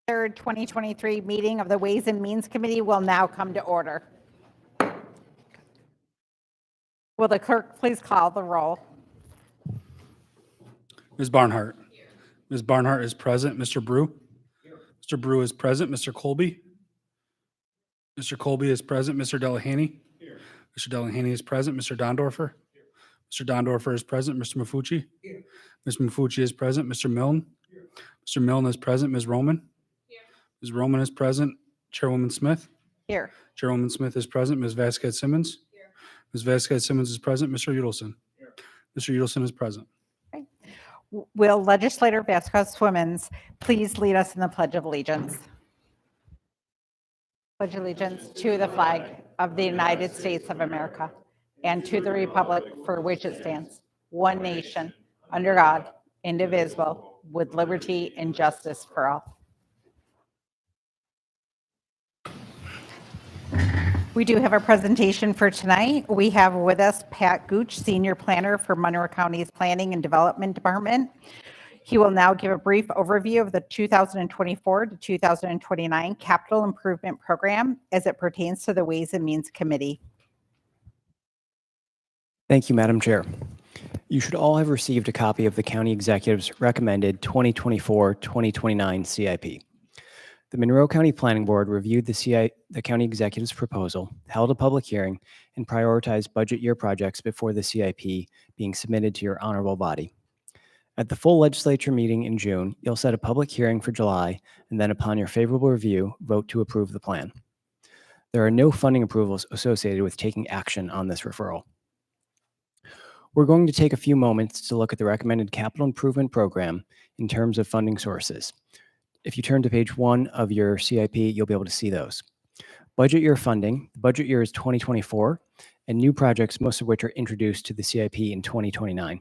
3rd, 2023 meeting of the Ways and Means Committee will now come to order. Will the clerk please call the roll? Ms. Barnhart. Ms. Barnhart is present. Mr. Brew. Mr. Brew is present. Mr. Colby. Mr. Colby is present. Mr. Delahaney. Mr. Delahaney is present. Mr. Dondorfer. Mr. Dondorfer is present. Mr. Mafucci. Ms. Mafucci is present. Mr. Milne. Mr. Milne is present. Ms. Roman. Ms. Roman is present. Chairwoman Smith. Here. Chairwoman Smith is present. Ms. Vasquez Simmons. Ms. Vasquez Simmons is present. Mr. Udelson. Mr. Udelson is present. Will Legislator Vasquez Simmons please lead us in the Pledge of Allegiance? Pledge allegiance to the flag of the United States of America and to the republic for which it stands, one nation, under God, indivisible, with liberty and justice for all. We do have a presentation for tonight. We have with us Pat Gooch, Senior Planner for Monroe County's Planning and Development Department. He will now give a brief overview of the 2024 to 2029 Capital Improvement Program as it pertains to the Ways and Means Committee. Thank you, Madam Chair. You should all have received a copy of the County Executive's recommended 2024-2029 CIP. The Monroe County Planning Board reviewed the County Executive's proposal, held a public hearing, and prioritized budget year projects before the CIP being submitted to your honorable body. At the full legislature meeting in June, you'll set a public hearing for July, and then upon your favorable review, vote to approve the plan. There are no funding approvals associated with taking action on this referral. We're going to take a few moments to look at the recommended capital improvement program in terms of funding sources. If you turn to page 1 of your CIP, you'll be able to see those. Budget year funding, the budget year is 2024, and new projects, most of which are introduced to the CIP in 2029.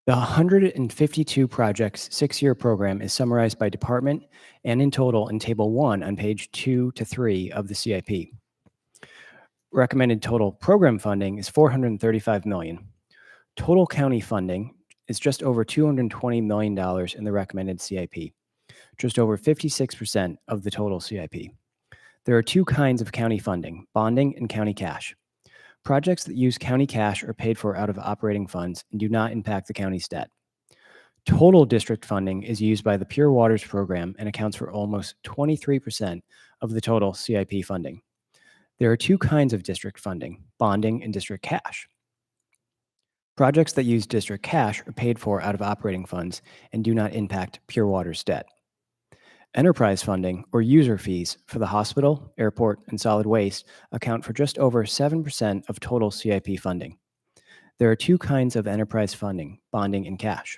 The 152 projects 6-year program is summarized by department and in total in Table 1 on page 2 to 3 of the CIP. Recommended total program funding is $435 million. Total county funding is just over $220 million in the recommended CIP, just over 56% of the total CIP. There are two kinds of county funding, bonding and county cash. Projects that use county cash are paid for out of operating funds and do not impact the county's debt. Total district funding is used by the Pure Waters program and accounts for almost 23% of the total CIP funding. There are two kinds of district funding, bonding and district cash. Projects that use district cash are paid for out of operating funds and do not impact Pure Waters' debt. Enterprise funding, or user fees, for the hospital, airport, and solid waste account for just over 7% of total CIP funding. There are two kinds of enterprise funding, bonding and cash.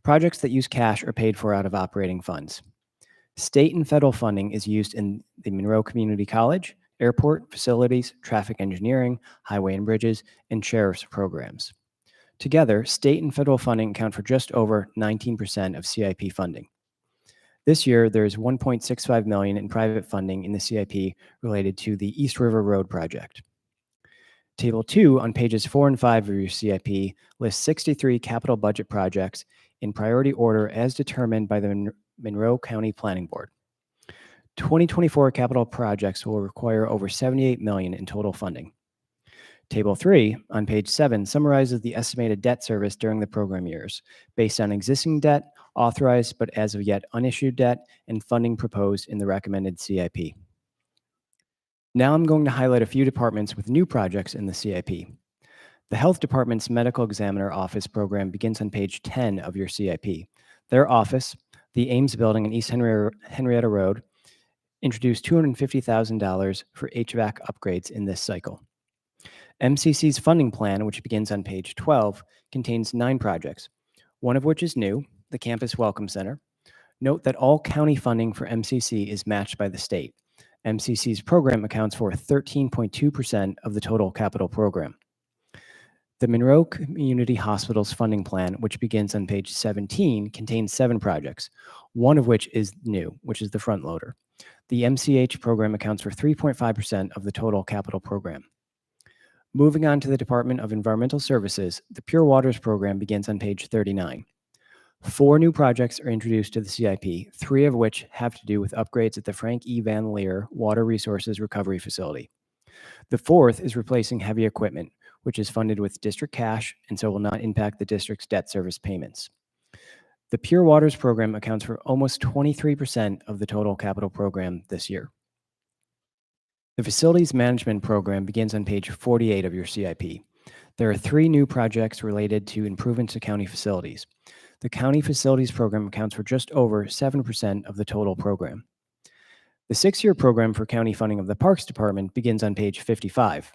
Projects that use cash are paid for out of operating funds. State and federal funding is used in the Monroe Community College, airport, facilities, traffic engineering, highway and bridges, and sheriff's programs. Together, state and federal funding account for just over 19% of CIP funding. This year, there is $1.65 million in private funding in the CIP related to the East River Road project. Table 2 on pages 4 and 5 of your CIP lists 63 capital budget projects in priority order as determined by the Monroe County Planning Board. 2024 capital projects will require over $78 million in total funding. Table 3 on page 7 summarizes the estimated debt service during the program years based on existing debt, authorized but as of yet unissued debt, and funding proposed in the recommended CIP. Now I'm going to highlight a few departments with new projects in the CIP. The Health Department's Medical Examiner Office program begins on page 10 of your CIP. Their office, the Ames Building in East Henrietta Road, introduced $250,000 for HVAC upgrades in this cycle. MCC's funding plan, which begins on page 12, contains 9 projects, one of which is new, the Campus Welcome Center. Note that all county funding for MCC is matched by the state. MCC's program accounts for 13.2% of the total capital program. The Monroe Community Hospital's funding plan, which begins on page 17, contains 7 projects, one of which is new, which is the front loader. The MCH program accounts for 3.5% of the total capital program. Moving on to the Department of Environmental Services, the Pure Waters program begins on page 39. 4 new projects are introduced to the CIP, 3 of which have to do with upgrades at the Frank E. Van Leer Water Resources Recovery Facility. The 4th is replacing heavy equipment, which is funded with district cash and so will not impact the district's debt service payments. The Pure Waters program accounts for almost 23% of the total capital program this year. The Facilities Management Program begins on page 48 of your CIP. There are 3 new projects related to improvements to county facilities. The County Facilities Program accounts for just over 7% of the total program. The 6-year program for county funding of the Parks Department begins on page 55.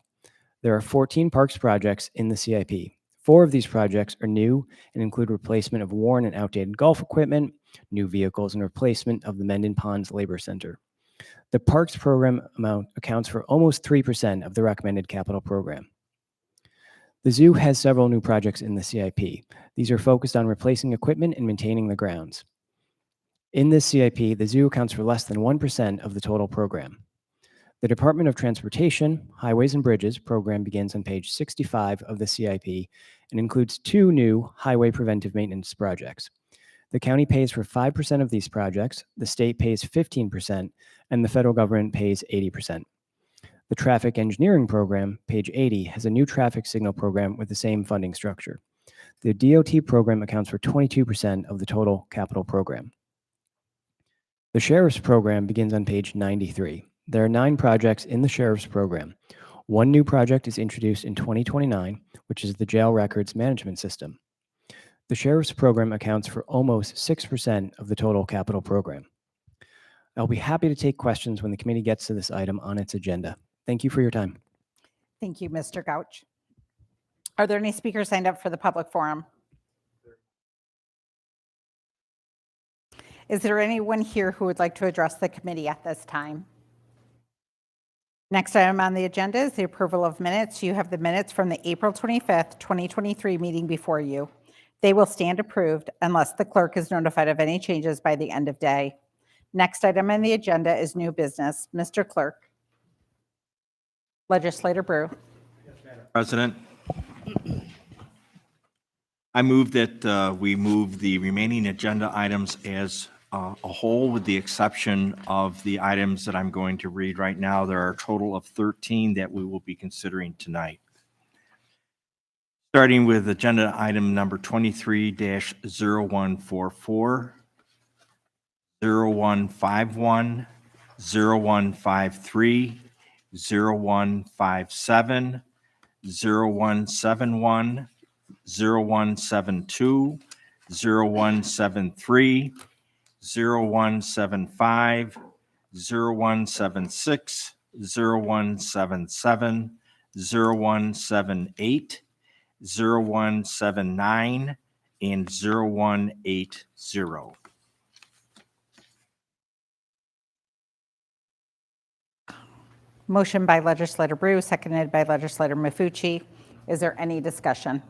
There are 14 parks projects in the CIP. 4 of these projects are new and include replacement of worn and outdated golf equipment, new vehicles, and replacement of the Mendon Ponds Labor Center. The Parks program amount accounts for almost 3% of the recommended capital program. The zoo has several new projects in the CIP. These are focused on replacing equipment and maintaining the grounds. In this CIP, the zoo accounts for less than 1% of the total program. The Department of Transportation, Highways and Bridges program begins on page 65 of the CIP and includes 2 new highway preventive maintenance projects. The county pays for 5% of these projects, the state pays 15%, and the federal government pays 80%. The Traffic Engineering Program, page 80, has a new traffic signal program with the same funding structure. The DOT program accounts for 22% of the total capital program. The Sheriff's Program begins on page 93. There are 9 projects in the Sheriff's Program. 1 new project is introduced in 2029, which is the Jail Records Management System. The Sheriff's Program accounts for almost 6% of the total capital program. I'll be happy to take questions when the committee gets to this item on its agenda. Thank you for your time. Thank you, Mr. Gouch. Are there any speakers signed up for the public forum? Is there anyone here who would like to address the committee at this time? Next item on the agenda is the approval of minutes. You have the minutes from the April 25th, 2023 meeting before you. They will stand approved unless the clerk is notified of any changes by the end of day. Next item on the agenda is new business. Mr. Clerk. Legislator Brew. President, I move that we move the remaining agenda items as a whole, with the exception of the items that I'm going to read right now. There are a total of 13 that we will be considering tonight. Starting with agenda item number 23-0144, 0151, 0153, 0157, 0171, 0172, 0173, 0175, 0176, 0177, 0178, 0179, and 0180. Motion by Legislator Brew, seconded by Legislator Mafucci. Is there any discussion?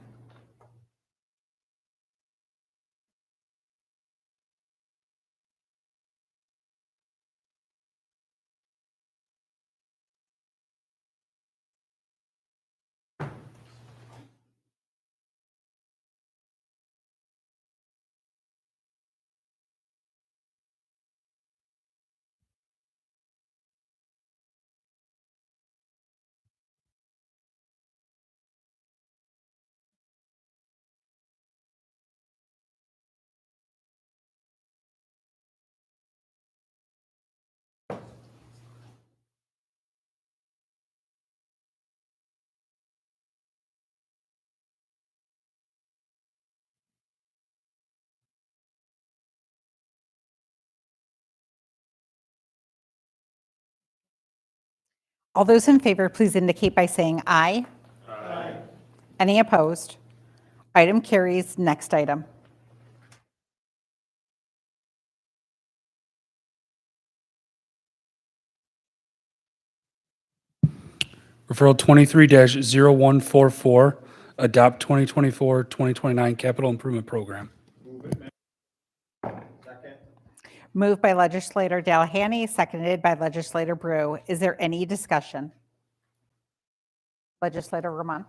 All those in favor, please indicate by saying aye. Aye. Any opposed? Item carries. Next item. Referral 23-0144, adopt 2024-2029 capital improvement program. Moved by Legislator Delahanty, seconded by Legislator Brew. Is there any discussion? Legislator Roman.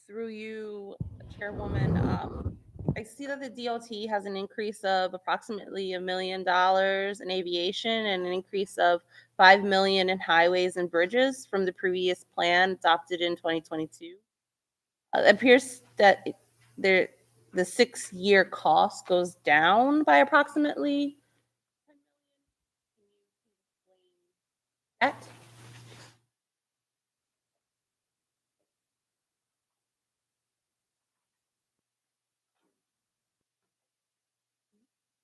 Through you, Chairwoman, I see that the DOT has an increase of approximately $1 million in aviation and an increase of 5 million in highways and bridges from the previous plan adopted in 2022. It appears that the 6-year cost goes down by approximately that.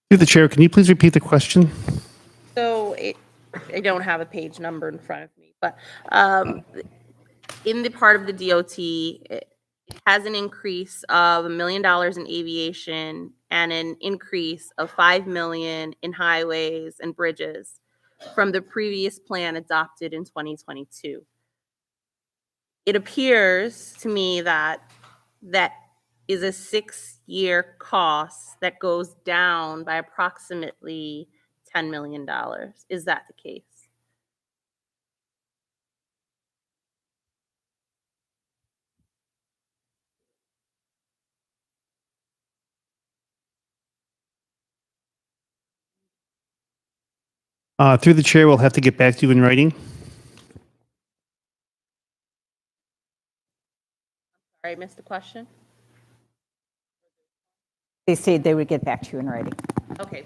Through the chair, can you please repeat the question? So I don't have a page number in front of me, but in the part of the DOT, it has an increase of $1 million in aviation and an increase of 5 million in highways and bridges from the previous plan adopted in 2022. It appears to me that that is a 6-year cost that goes down by approximately $10 million. Is that the case? Through the chair, we'll have to get back to you in writing. Sorry, I missed the question. They said they would get back to you in writing. Okay.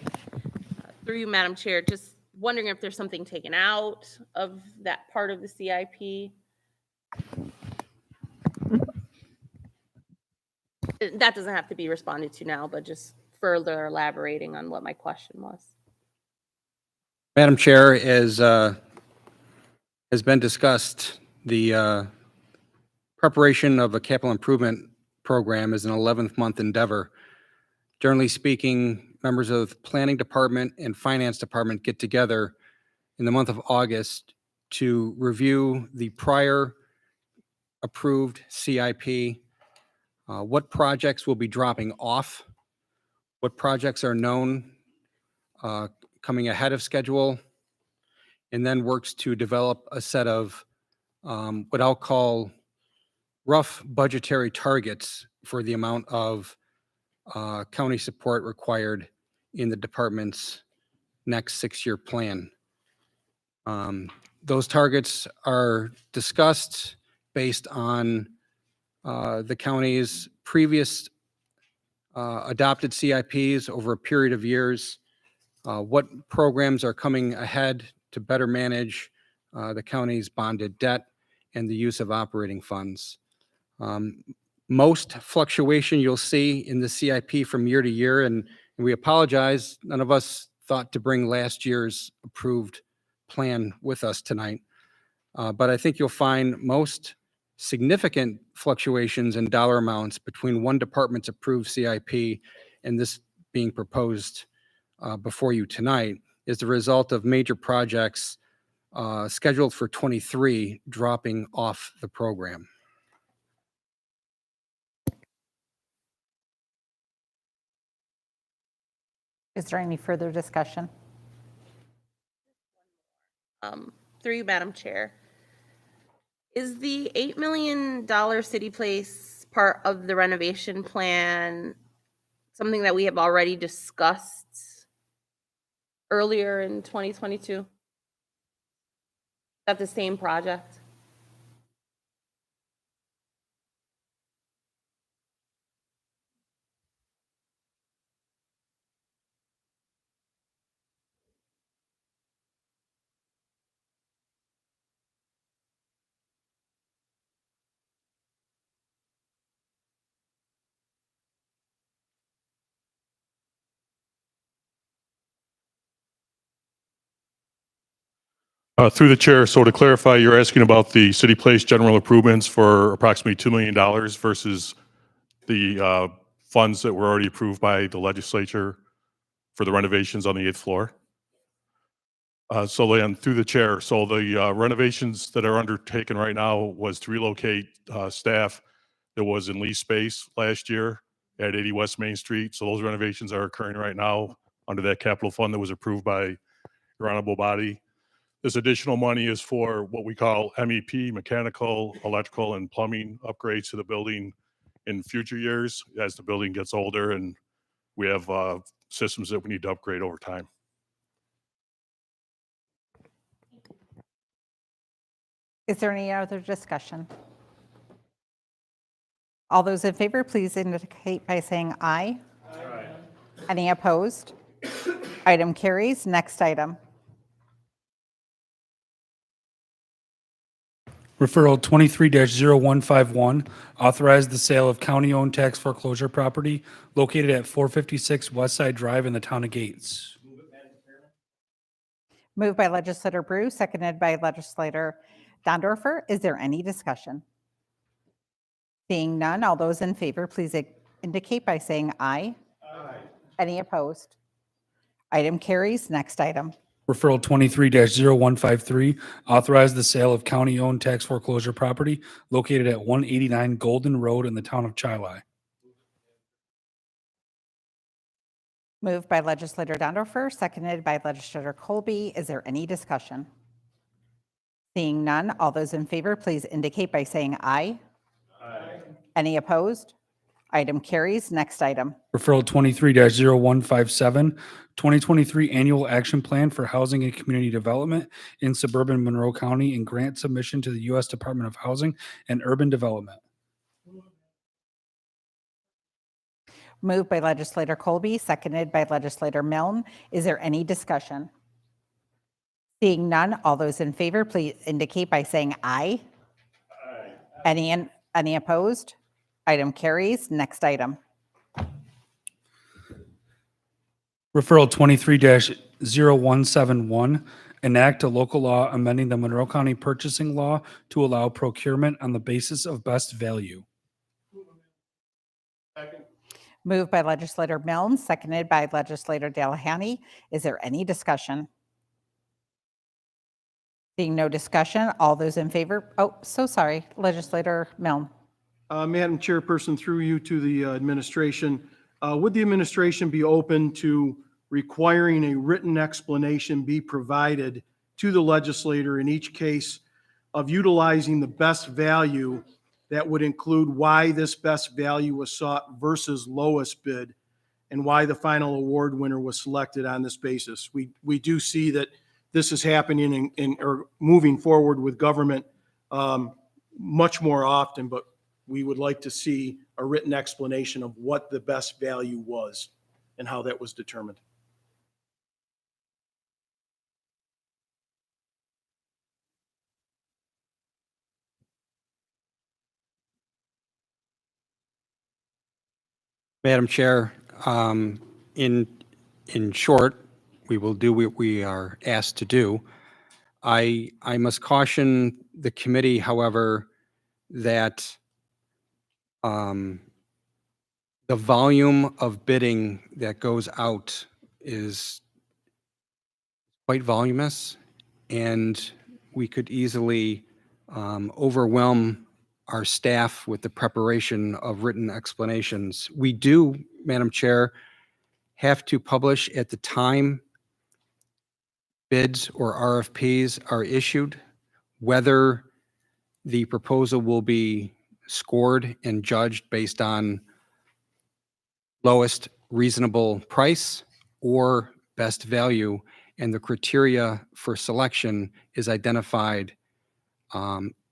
Through you, Madam Chair, just wondering if there's something taken out of that part of the CIP. That doesn't have to be responded to now, but just further elaborating on what my question was. Madam Chair, as has been discussed, the preparation of a capital improvement program is an 11th month endeavor. Generally speaking, members of the Planning Department and Finance Department get together in the month of August to review the prior approved CIP, what projects will be dropping off, what projects are known coming ahead of schedule, and then works to develop a set of what I'll call rough budgetary targets for the amount of county support required in the department's next 6-year plan. Those targets are discussed based on the county's previous adopted CIPs over a period of years, what programs are coming ahead to better manage the county's bonded debt and the use of operating funds. Most fluctuation you'll see in the CIP from year to year, and we apologize, none of us thought to bring last year's approved plan with us tonight. But I think you'll find most significant fluctuations in dollar amounts between one department's approved CIP and this being proposed before you tonight is the result of major projects scheduled for 23 dropping off the program. Is there any further discussion? Through you, Madam Chair. Is the $8 million City Place part of the renovation plan something that we have already discussed earlier in 2022? Is that the same project? Through the chair, so to clarify, you're asking about the City Place general improvements for approximately $2 million versus the funds that were already approved by the legislature for the renovations on the 8th floor. So then, through the chair, so the renovations that are undertaken right now was to relocate staff that was in lease space last year at 80 West Main Street. So those renovations are occurring right now under that capital fund that was approved by your honorable body. This additional money is for what we call MEP, mechanical, electrical, and plumbing upgrades to the building in future years as the building gets older and we have systems that we need to upgrade over time. Is there any other discussion? All those in favor, please indicate by saying aye. Aye. Any opposed? Item carries. Next item. Referral 23-0151, authorize the sale of county-owned tax foreclosure property located at 456 West Side Drive in the town of Gates. Moved by legislator Brew, seconded by legislator Dondorfer. Is there any discussion? Seeing none, all those in favor, please indicate by saying aye. Aye. Any opposed? Item carries. Next item. Referral 23-0153, authorize the sale of county-owned tax foreclosure property located at 189 Golden Road in the town of Chili. Moved by legislator Dondorfer, seconded by legislator Colby. Is there any discussion? Seeing none, all those in favor, please indicate by saying aye. Aye. Any opposed? Item carries. Next item. Referral 23-0157, 2023 Annual Action Plan for Housing and Community Development in Suburban Monroe County and grant submission to the U.S. Department of Housing and Urban Development. Moved by legislator Colby, seconded by legislator Milne. Is there any discussion? Seeing none, all those in favor, please indicate by saying aye. Aye. Any opposed? Item carries. Next item. Referral 23-0171, enact a local law amending the Monroe County purchasing law to allow procurement on the basis of best value. Moved by legislator Milne, seconded by legislator Delahanty. Is there any discussion? Seeing no discussion, all those in favor, legislator Milne. Madam Chairperson, through you to the administration, would the administration be open to requiring a written explanation be provided to the legislator in each case of utilizing the best value that would include why this best value was sought versus lowest bid and why the final award winner was selected on this basis? We do see that this is happening or moving forward with government much more often, but we would like to see a written explanation of what the best value was and how that was determined. Madam Chair, in short, we will do what we are asked to do. I must caution the committee, however, that the volume of bidding that goes out is quite voluminous, and we could easily overwhelm our staff with the preparation of written explanations. We do, Madam Chair, have to publish at the time bids or RFPs are issued, whether the proposal will be scored and judged based on lowest reasonable price or best value, and the criteria for selection is identified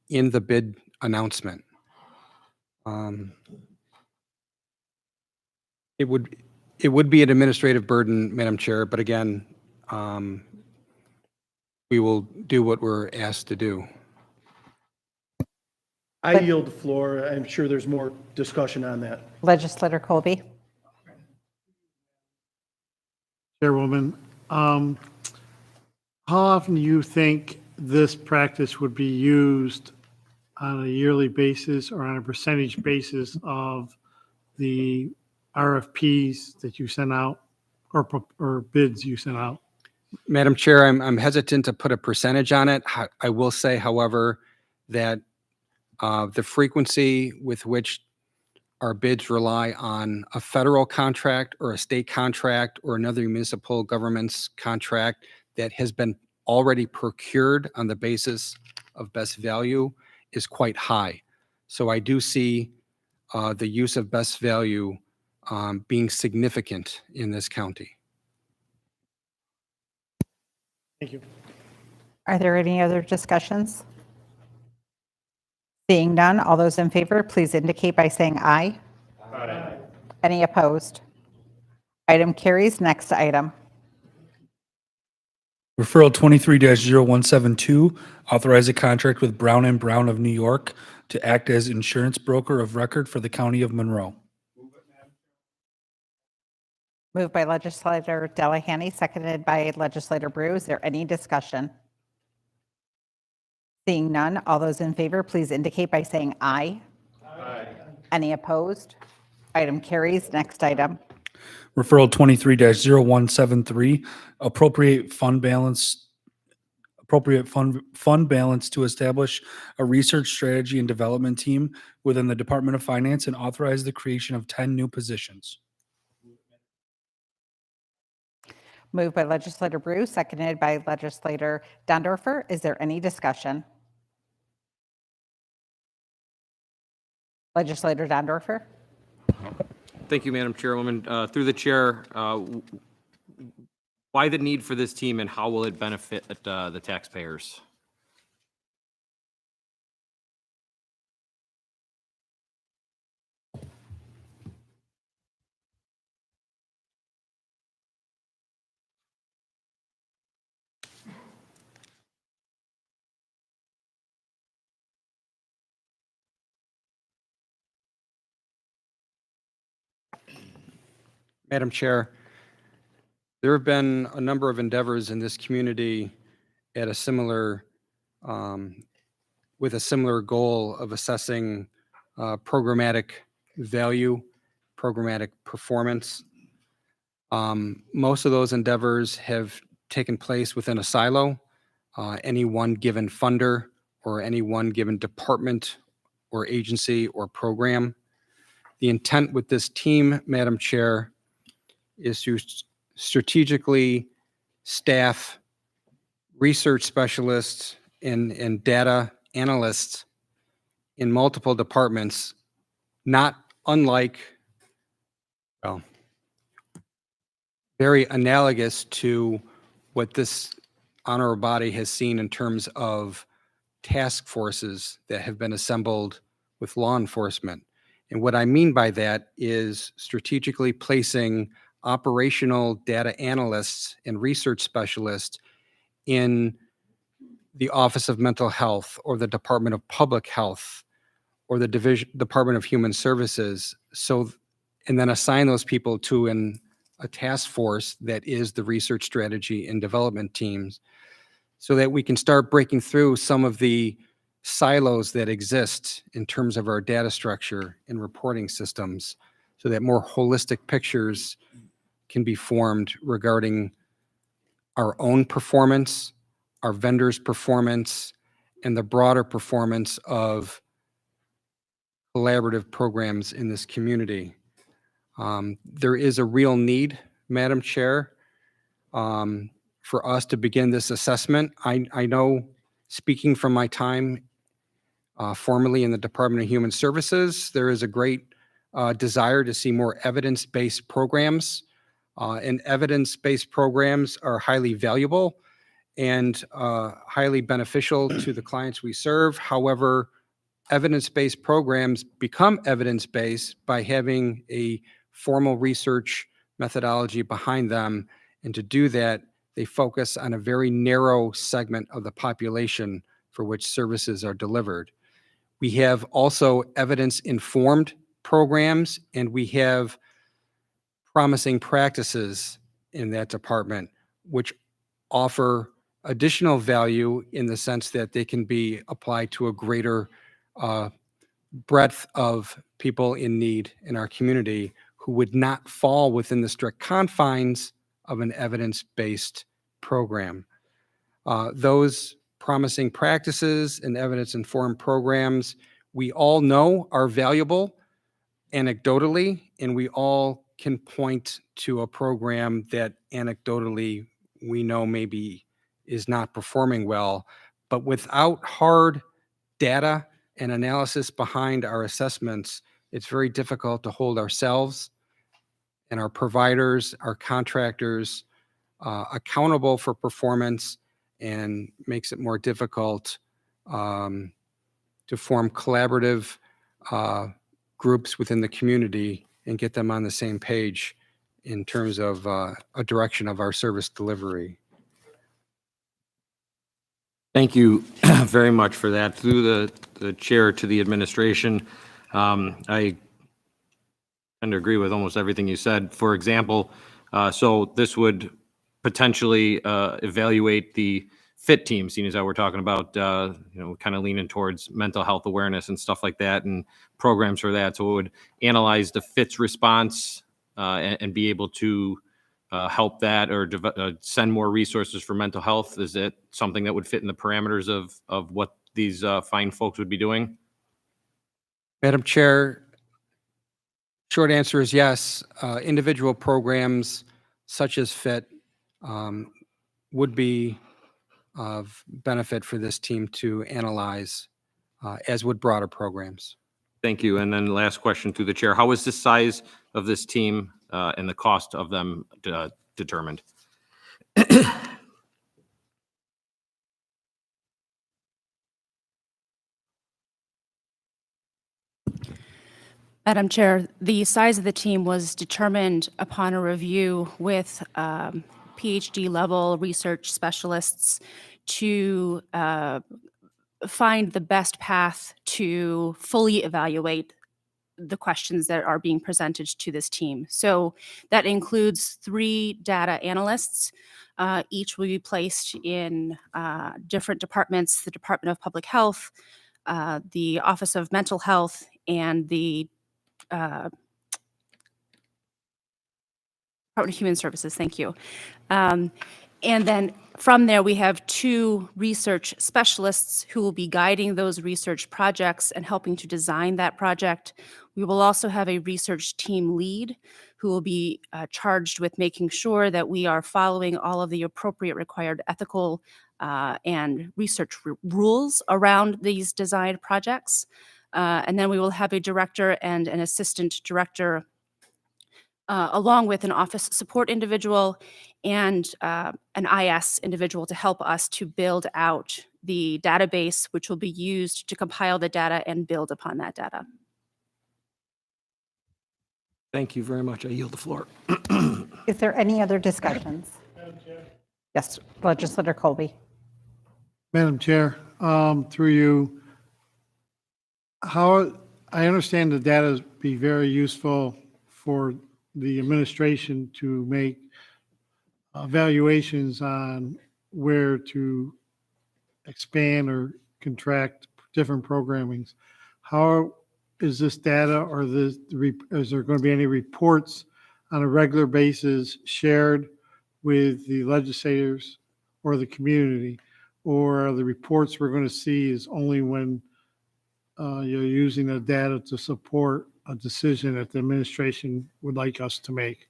in the bid announcement. It would be an administrative burden, Madam Chair, but again, we will do what we're asked to do. I yield the floor. I'm sure there's more discussion on that. Legislator Colby. Chairwoman, how often do you think this practice would be used on a yearly basis or on a percentage basis of the RFPs that you send out or bids you send out? Madam Chair, I'm hesitant to put a percentage on it. I will say, however, that the frequency with which our bids rely on a federal contract or a state contract or another municipal government's contract that has been already procured on the basis of best value is quite high. So I do see the use of best value being significant in this county. Thank you. Are there any other discussions? Seeing none, all those in favor, please indicate by saying aye. Aye. Any opposed? Item carries. Next item. Referral 23-0172, authorize a contract with Brown and Brown of New York to act as insurance broker of record for the County of Monroe. Moved by legislator Delahanty, seconded by legislator Brew. Is there any discussion? Seeing none, all those in favor, please indicate by saying aye. Aye. Any opposed? Item carries. Next item. Referral 23-0173, appropriate fund balance to establish a research strategy and development team within the Department of Finance and authorize the creation of 10 new positions. Moved by legislator Brew, seconded by legislator Dondorfer. Is there any discussion? Legislator Dondorfer. Thank you, Madam Chairwoman. Through the chair, why the need for this team and how will it benefit the taxpayers? Madam Chair, there have been a number of endeavors in this community at a similar, with a similar goal of assessing programmatic value, programmatic performance. Most of those endeavors have taken place within a silo, any one given funder or any one given department or agency or program. The intent with this team, Madam Chair, is to strategically staff research specialists and data analysts in multiple departments, not unlike, well, very analogous to what this honorable body has seen in terms of task forces that have been assembled with law enforcement. And what I mean by that is strategically placing operational data analysts and research specialists in the Office of Mental Health or the Department of Public Health or the Department of Human Services. And then assign those people to a task force that is the research strategy and development teams, so that we can start breaking through some of the silos that exist in terms of our data structure and reporting systems, so that more holistic pictures can be formed regarding our own performance, our vendors' performance, and the broader performance of collaborative programs in this community. There is a real need, Madam Chair, for us to begin this assessment. I know, speaking from my time formerly in the Department of Human Services, there is a great desire to see more evidence-based programs. And evidence-based programs are highly valuable and highly beneficial to the clients we serve. However, evidence-based programs become evidence-based by having a formal research methodology behind them. And to do that, they focus on a very narrow segment of the population for which services are delivered. We have also evidence-informed programs, and we have promising practices in that department, which offer additional value in the sense that they can be applied to a greater breadth of people in need in our community who would not fall within the strict confines of an evidence-based program. Those promising practices and evidence-informed programs, we all know are valuable anecdotally, and we all can point to a program that anecdotally we know maybe is not performing well, but without hard data and analysis behind our assessments, it's very difficult to hold ourselves and our providers, our contractors accountable for performance, and makes it more difficult to form collaborative groups within the community and get them on the same page in terms of a direction of our service delivery. Thank you very much for that. Through the chair to the administration, I tend to agree with almost everything you said. For example, so this would potentially evaluate the FIT team, seeing as how we're talking about, kind of leaning towards mental health awareness and stuff like that and programs for that. So it would analyze the FIT's response and be able to help that or send more resources for mental health. Is it something that would fit in the parameters of what these fine folks would be doing? Madam Chair, short answer is yes. Individual programs such as FIT would be of benefit for this team to analyze, as would broader programs. Thank you. And then last question through the chair. How is the size of this team and the cost of them determined? Madam Chair, the size of the team was determined upon a review with PhD level research specialists to find the best path to fully evaluate the questions that are being presented to this team. So that includes 3 data analysts. Each will be placed in different departments: the Department of Public Health, the Office of Mental Health, and the Department of Human Services. Thank you. And then from there, we have 2 research specialists who will be guiding those research projects and helping to design that project. We will also have a research team lead who will be charged with making sure that we are following all of the appropriate required ethical and research rules around these designed projects. And then we will have a director and an assistant director, along with an office support individual and an IS individual to help us to build out the database, which will be used to compile the data and build upon that data. Thank you very much. I yield the floor. Is there any other discussions? Yes, Legislator Colby. Madam Chair, through you, how, I understand the data be very useful for the administration to make evaluations on where to expand or contract different programmings. How is this data, or is there going to be any reports on a regular basis shared with the legislators or the community? Or are the reports we're going to see is only when you're using the data to support a decision that the administration would like us to make?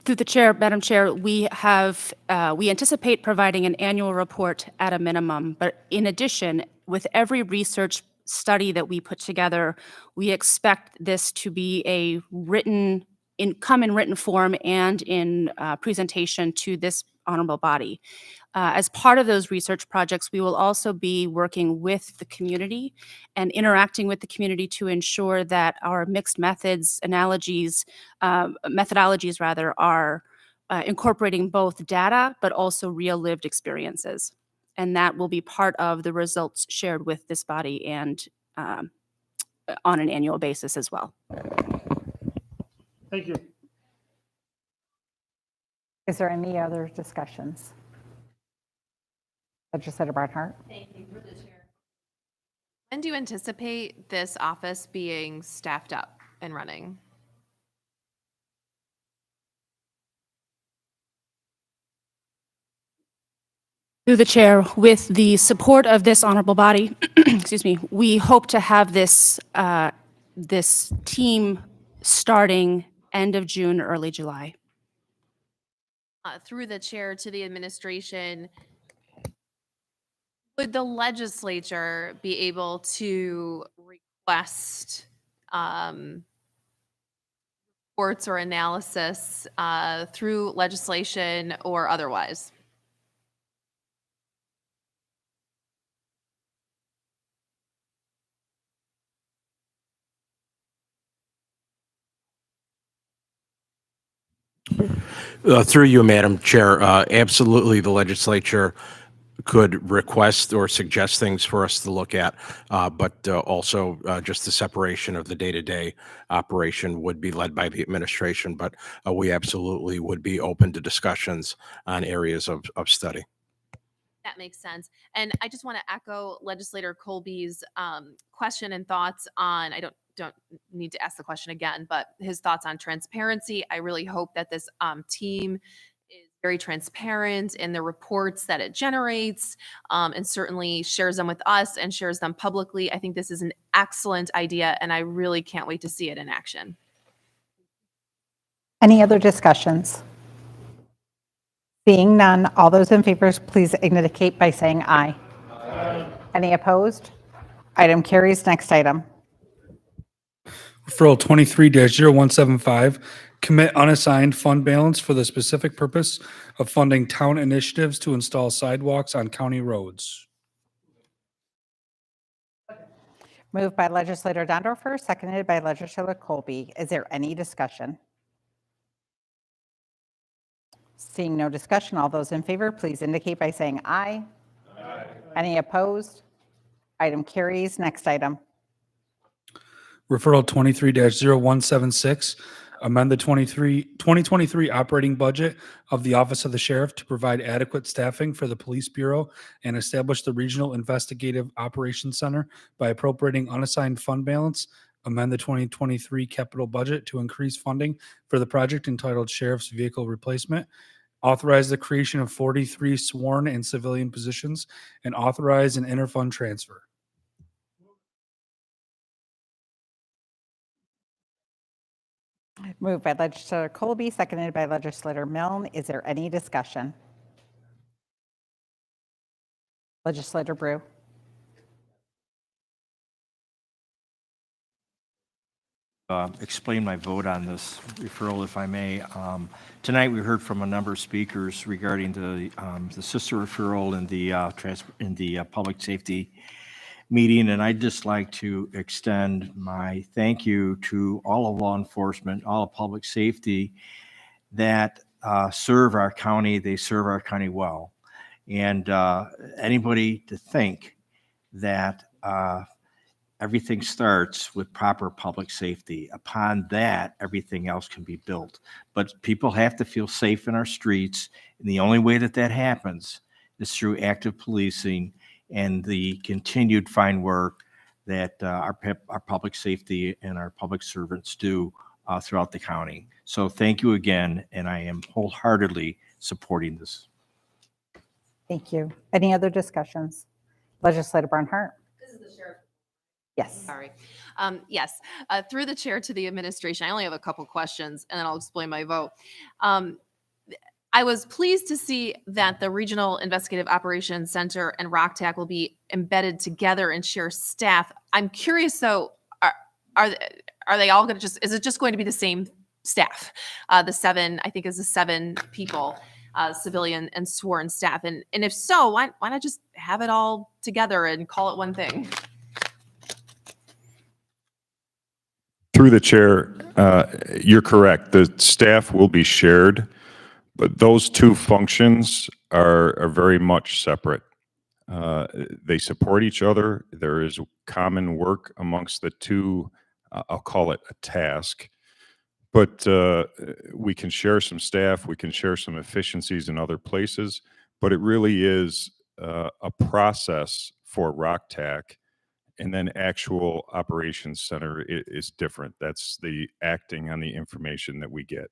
Through the chair, Madam Chair, we anticipate providing an annual report at a minimum, but in addition, with every research study that we put together, we expect this to be come in written form and in presentation to this honorable body. As part of those research projects, we will also be working with the community and interacting with the community to ensure that our mixed methodologies are incorporating both data, but also real lived experiences. And that will be part of the results shared with this body and on an annual basis as well. Thank you. Is there any other discussions? Legislator Barnhart. When do you anticipate this office being staffed up and running? Through the chair, with the support of this honorable body, excuse me, we hope to have this team starting end of June, early July. Through the chair to the administration, Would the legislature be able to request reports or analysis through legislation or otherwise? Through you, Madam Chair, absolutely, the legislature could request or suggest things for us to look at, but also just the separation of the day-to-day operation would be led by the administration, but we absolutely would be open to discussions on areas of study. That makes sense. And I just want to echo Legislator Colby's question and thoughts on, I don't need to ask the question again, but his thoughts on transparency. I really hope that this team is very transparent in the reports that it generates, and certainly shares them with us and shares them publicly. I think this is an excellent idea, and I really can't wait to see it in action. Any other discussions? Seeing none, all those in favor, please indicate by saying aye. Aye. Any opposed? Item carries. Next item. Referral 23-0175, commit unassigned fund balance for the specific purpose of funding town initiatives to install sidewalks on county roads. Moved by legislator Dondorfer, seconded by legislator Colby. Is there any discussion? Seeing no discussion, all those in favor, please indicate by saying aye. Aye. Any opposed? Item carries. Next item. Referral 23-0176, amend the 2023 operating budget of the Office of the Sheriff to provide adequate staffing for the Police Bureau and establish the Regional Investigative Operations Center by appropriating unassigned fund balance. Amend the 2023 capital budget to increase funding for the project entitled Sheriff's Vehicle Replacement. Authorize the creation of 43 sworn and civilian positions and authorize an interfund transfer. Moved by legislator Colby, seconded by legislator Milne. Is there any discussion? Legislator Brew. Explain my vote on this referral, if I may. Tonight, we heard from a number of speakers regarding the sister referral in the public safety meeting, and I'd just like to extend my thank you to all of law enforcement, all of public safety that serve our county. They serve our county well, and anybody to think that everything starts with proper public safety. Upon that, everything else can be built. But people have to feel safe in our streets, and the only way that that happens is through active policing and the continued fine work that our public safety and our public servants do throughout the county. So thank you again, and I am wholeheartedly supporting this. Thank you. Any other discussions? Legislator Barnhart. This is the sheriff. Yes. Sorry. Yes, through the chair to the administration, I only have a couple questions and then I'll explain my vote. I was pleased to see that the Regional Investigative Operations Center and ROCTAC will be embedded together and share staff. I'm curious though, are they all going to is it just going to be the same staff? The seven, I think is the 7 people, civilian and sworn staff. And if so, why not just have it all together and call it one thing? Through the chair, you're correct. The staff will be shared, but those two functions are very much separate. They support each other. There is common work amongst the two. I'll call it a task, but we can share some staff. We can share some efficiencies in other places, but it really is a process for ROCTAC. And then actual operations center is different. That's the acting on the information that we get.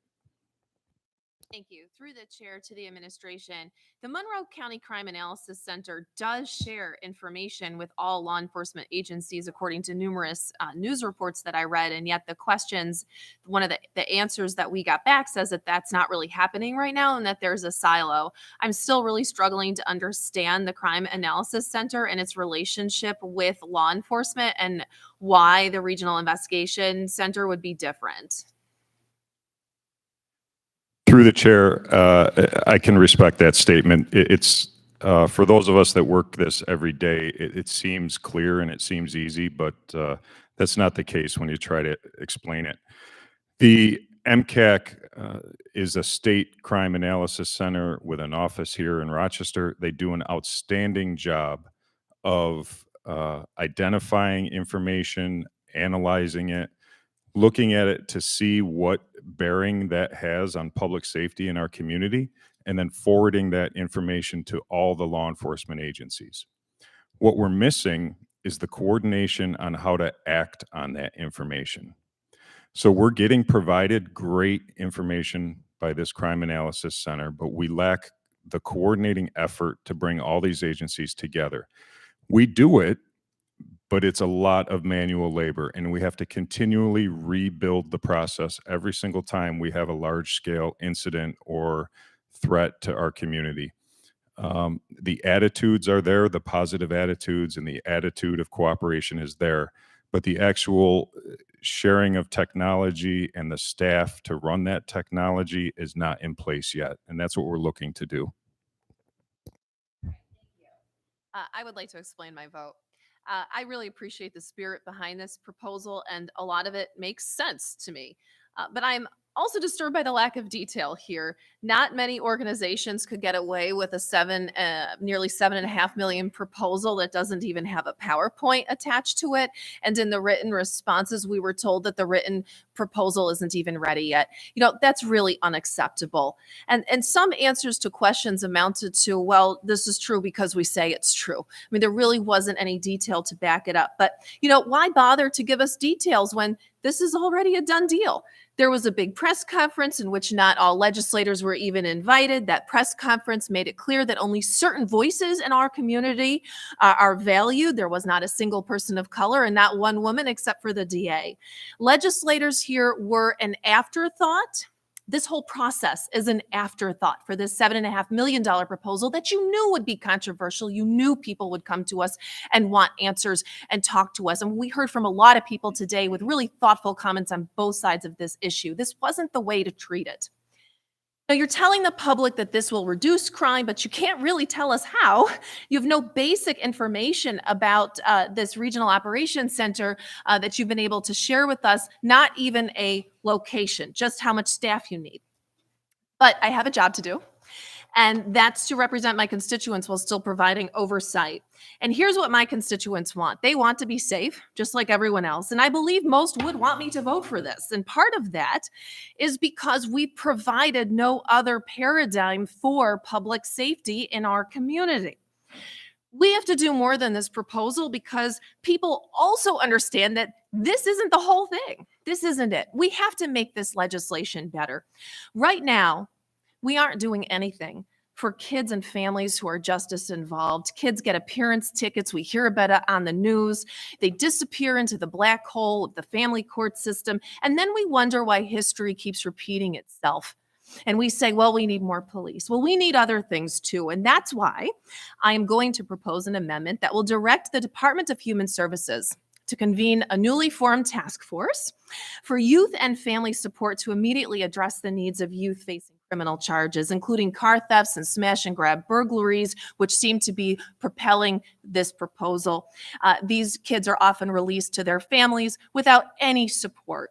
Thank you. Through the chair to the administration, the Monroe County Crime Analysis Center does share information with all law enforcement agencies, according to numerous news reports that I read. And yet the questions, one of the answers that we got back says that that's not really happening right now and that there's a silo. I'm still really struggling to understand the Crime Analysis Center and its relationship with law enforcement and why the Regional Investigation Center would be different. Through the chair, I can respect that statement. It's for those of us that work this every day, it seems clear and it seems easy, but that's not the case when you try to explain it. The MCAC is a state crime analysis center with an office here in Rochester. They do an outstanding job of identifying information, analyzing it, looking at it to see what bearing that has on public safety in our community, and then forwarding that information to all the law enforcement agencies. What we're missing is the coordination on how to act on that information. So we're getting provided great information by this crime analysis center, but we lack the coordinating effort to bring all these agencies together. We do it, but it's a lot of manual labor, and we have to continually rebuild the process every single time we have a large-scale incident or threat to our community. The attitudes are there, the positive attitudes, and the attitude of cooperation is there, but the actual sharing of technology and the staff to run that technology is not in place yet, and that's what we're looking to do. I would like to explain my vote. I really appreciate the spirit behind this proposal, and a lot of it makes sense to me. But I'm also disturbed by the lack of detail here. Not many organizations could get away with a nearly $7.5 million proposal that doesn't even have a PowerPoint attached to it. And in the written responses, we were told that the written proposal isn't even ready yet. You know, that's really unacceptable. And some answers to questions amounted to, well, this is true because we say it's true. I mean, there really wasn't any detail to back it up. But, you know, why bother to give us details when this is already a done deal? There was a big press conference in which not all legislators were even invited. That press conference made it clear that only certain voices in our community are valued. There was not a single person of color and not one woman except for the DA. Legislators here were an afterthought. This whole process is an afterthought for this $7.5 million proposal that you knew would be controversial. You knew people would come to us and want answers and talk to us. And we heard from a lot of people today with really thoughtful comments on both sides of this issue. This wasn't the way to treat it. Now, you're telling the public that this will reduce crime, but you can't really tell us how. You have no basic information about this regional operations center that you've been able to share with us, not even a location, just how much staff you need. But I have a job to do, and that's to represent my constituents while still providing oversight. And here's what my constituents want. They want to be safe, just like everyone else. And I believe most would want me to vote for this. And part of that is because we provided no other paradigm for public safety in our community. We have to do more than this proposal because people also understand that this isn't the whole thing. This isn't it. We have to make this legislation better. Right now, we aren't doing anything for kids and families who are justice involved. Kids get appearance tickets. We hear about it on the news. They disappear into the black hole of the family court system. And then we wonder why history keeps repeating itself. And we say, well, we need more police. Well, we need other things too. And that's why I am going to propose an amendment that will direct the Department of Human Services to convene a newly formed task force for youth and family support to immediately address the needs of youth facing criminal charges, including car thefts and smash and grab burglaries, which seem to be propelling this proposal. These kids are often released to their families without any support.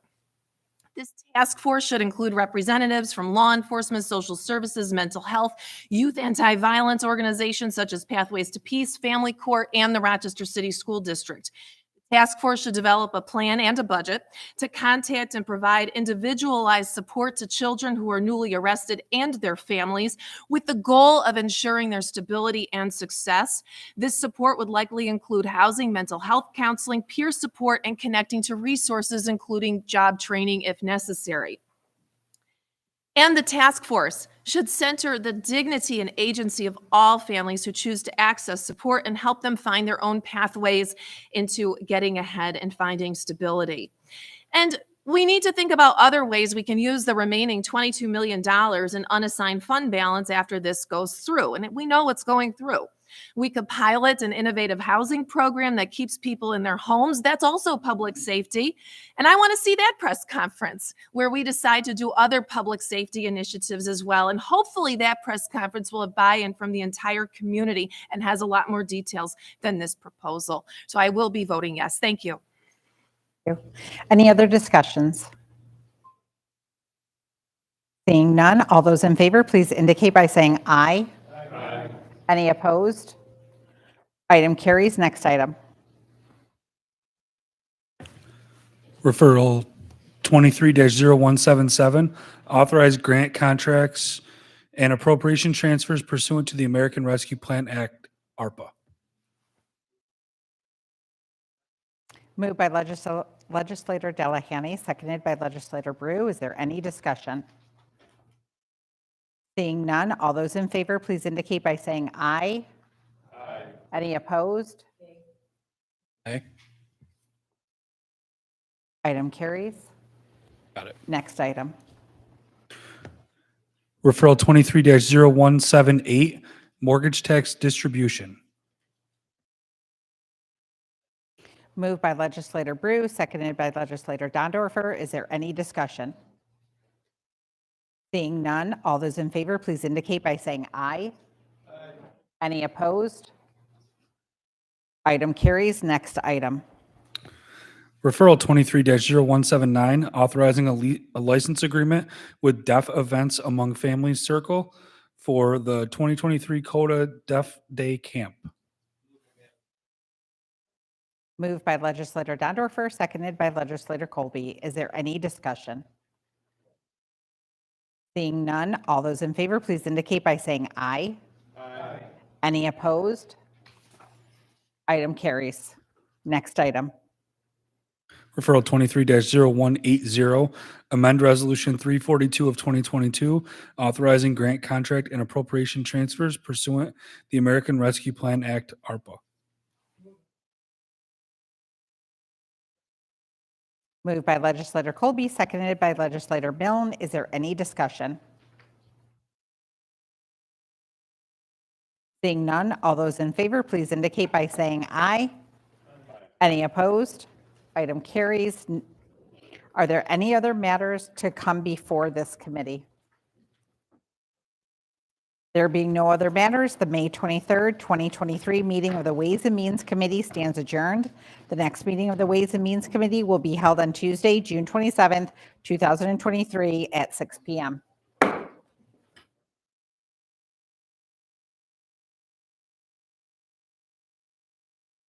This task force should include representatives from law enforcement, social services, mental health, youth anti-violence organizations such as Pathways to Peace, Family Court, and the Rochester City School District. Task force should develop a plan and a budget to contact and provide individualized support to children who are newly arrested and their families with the goal of ensuring their stability and success. This support would likely include housing, mental health counseling, peer support, and connecting to resources, including job training if necessary. And the task force should center the dignity and agency of all families who choose to access support and help them find their own pathways into getting ahead and finding stability. And we need to think about other ways we can use the remaining $22 million in unassigned fund balance after this goes through. And we know what's going through. We could pilot an innovative housing program that keeps people in their homes. That's also public safety. And I want to see that press conference where we decide to do other public safety initiatives as well. And hopefully that press conference will have buy-in from the entire community and has a lot more details than this proposal. So I will be voting yes. Thank you. Any other discussions? Seeing none, all those in favor, please indicate by saying aye. Aye. Any opposed? Item carries. Next item. Referral 23-0177, authorized grant contracts and appropriation transfers pursuant to the American Rescue Plan Act, ARPA. Moved by Legislator Delahanty, seconded by Legislator Brew. Is there any discussion? Seeing none, all those in favor, please indicate by saying aye. Aye. Any opposed? Aye. Item carries. Got it. Next item. Referral 23-0178, mortgage tax distribution. Moved by Legislator Brew, seconded by Legislator Dondorfer. Is there any discussion? Seeing none, all those in favor, please indicate by saying aye. Aye. Any opposed? Item carries. Next item. Referral 23-0179, authorizing a license agreement with Deaf Events Among Families Circle for the 2023 CODA Deaf Day Camp. Moved by Legislator Dondorfer, seconded by Legislator Colby. Is there any discussion? Seeing none, all those in favor, please indicate by saying aye. Aye. Any opposed? Item carries. Next item. Referral 23-0180, amend Resolution 342 of 2022, authorizing grant contract and appropriation transfers pursuant the American Rescue Plan Act, ARPA. Moved by Legislator Colby, seconded by Legislator Milne. Is there any discussion? Seeing none, all those in favor, please indicate by saying aye. Any opposed? Item carries. Are there any other matters to come before this committee? There being no other matters, the May 23rd, 2023 meeting of the Ways and Means Committee stands adjourned. The next meeting of the Ways and Means Committee will be held on Tuesday, June 27th, 2023 at 6 p.m.